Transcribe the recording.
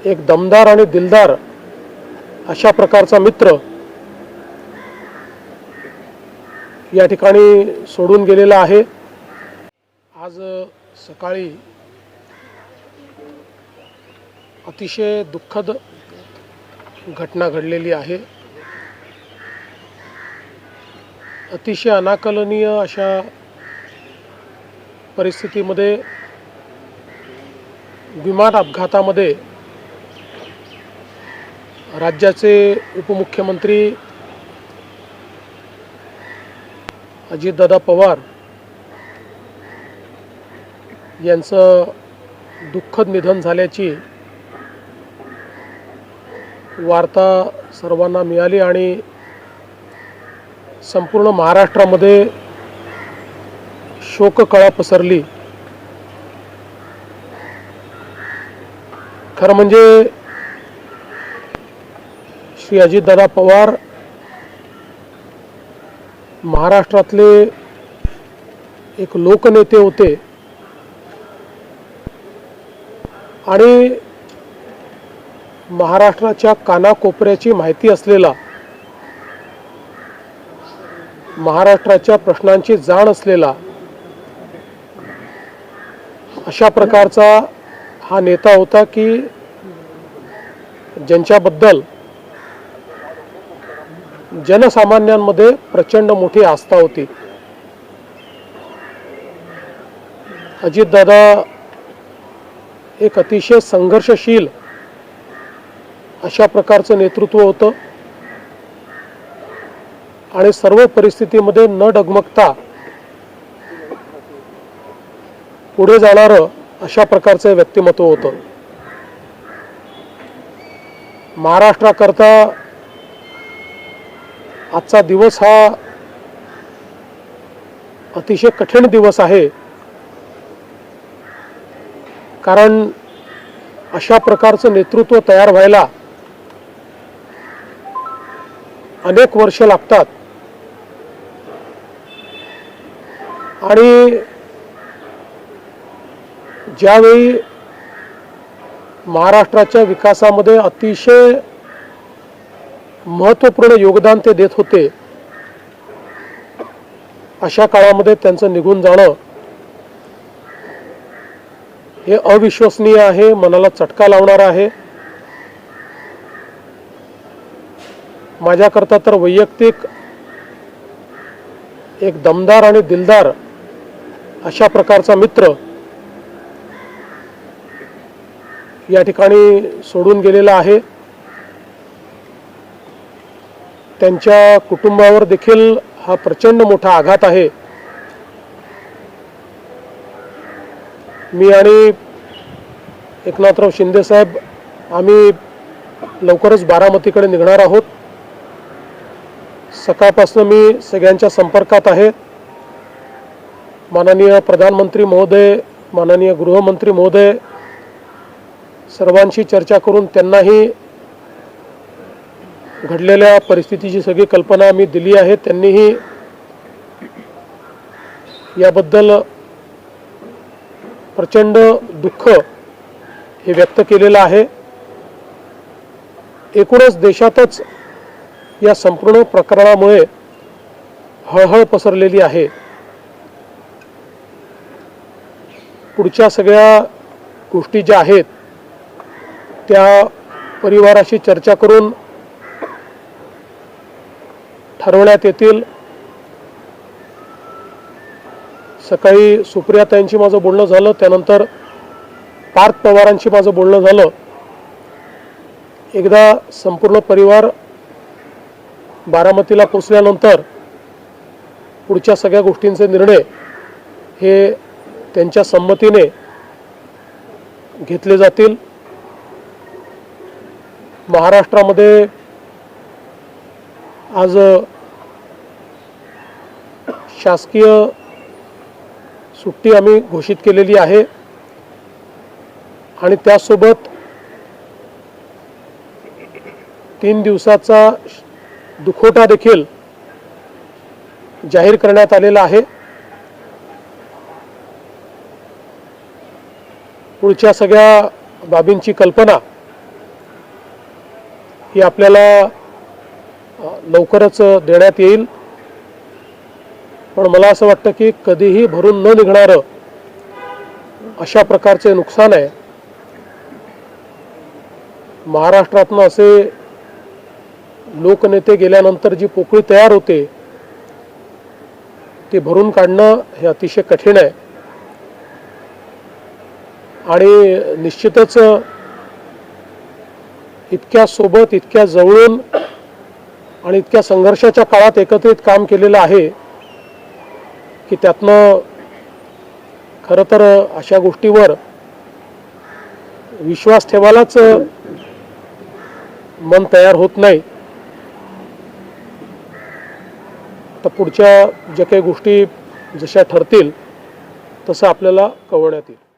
एक दमदार आणि दिलदार अशा प्रकारचा मित्र या ठिकाणी सोडून गेलेला आहे। आज सकाळी अतिशय दुःखद घटना घडलेली आहे। अतिशय अनाकलनीय अशा परिस्थितीमध्ये विमान अपघातामध्ये राज्याचे उपमुख्यमंत्री अजितदादा पवार यांचं दुःखद निधन झाल्याची वार्ता सर्वांना मिळाली आणि संपूर्ण महाराष्ट्रामध्ये शोककळा पसरली। खरं म्हणजे श्री अजितदादा पवार महाराष्ट्रातले एक लोकनेते होते आणि महाराष्ट्राच्या कानाकोपऱ्याची माहिती असलेला, महाराष्ट्राच्या प्रश्नांची जाण असलेला अशा प्रकारचा हा नेता होता की ज्यांच्याबद्दल जनसामान्यांमध्ये प्रचंड मोठी आस्था होती। अजितदादा एक अतिशय संघर्षशील अशा प्रकारचं नेतृत्व होतं आणि सर्व परिस्थितीमध्ये न डगमगता पुढे जाणारं अशा प्रकारचं व्यक्तिमत्व होतं। महाराष्ट्राकरता आजचा दिवस हा अतिशय कठीण दिवस आहे, कारण अशा प्रकारचं नेतृत्व तयार व्हायला अनेक वर्ष लागतात आणि ज्यावेळी महाराष्ट्राच्या विकासामध्ये अतिशय महत्त्वपूर्ण योगदान ते देत होते, अशा काळामध्ये त्यांचं निघून जाणं हे अविश्वसनीय आहे, मनाला चटका लावणार आहे। माझ्याकरता तर वैयक्तिक एक दमदार आणि दिलदार अशा प्रकारचा मित्र या ठिकाणी सोडून गेलेला आहे। त्यांच्या कुटुंबावर देखील हा प्रचंड मोठा आघात आहे। मी आणि एकनाथराव शिंदे साहेब आम्ही लवकरच बारामतीकडे निघणार आहोत। सकाळपासून मी सगळ्यांच्या संपर्कात आहे। माननीय प्रधानमंत्री महोदय, माननीय गृहमंत्री महोदय सर्वांशी चर्चा करून त्यांनाही घडलेल्या परिस्थितीची सगळी कल्पना मी दिली आहे। त्यांनीही याबद्दल प्रचंड दुःख हे व्यक्त केलेलं आहे। एकूणच देशातच या संपूर्ण प्रकरणामुळे हळहळ पसरलेली आहे। पुढच्या सगळ्या गोष्टी ज्या आहेत त्या परिवाराशी चर्चा करून ठरवण्यात येतील। सकाळी सुप्रियाताईंशी माझं बोलणं झालं, त्यानंतर पार्थ पवारांशी माझं बोलणं झालं। एकदा संपूर्ण परिवार बारामतीला पोचल्यानंतर पुढच्या सगळ्या गोष्टींचे निर्णय हे त्यांच्या संमतीने घेतले जातील। महाराष्ट्रामध्ये आज शासकीय सुट्टी आम्ही घोषित केलेली आहे आणि त्यासोबत 3 दिवसाचा दुखवटा देखील जाहीर करण्यात आलेला आहे। पुढच्या सगळ्या बाबींची कल्पना ही आपल्याला लवकरच देण्यात येईल. पण मला असं वाटतं की कधीही भरून न निघणारं अशा प्रकारचे नुकसान आहे. महाराष्ट्रातनं असे लोकनेते गेल्यानंतर जी पोकळी तयार होते ती भरून काढणं हे अतिशय कठीण आहे. आणि निश्चितच इतक्या सोबत, इतक्या जवळून आणि इतक्या संघर्षाच्या काळात एकत्रित काम केलेलं आहे की त्यातनं खरं तर अशा गोष्टीवर विश्वास ठेवायलाच मन तयार होत नाही. तर पुढच्या ज्या काही गोष्टी जशा ठरतील तसं आपल्याला कळवण्यात येईल.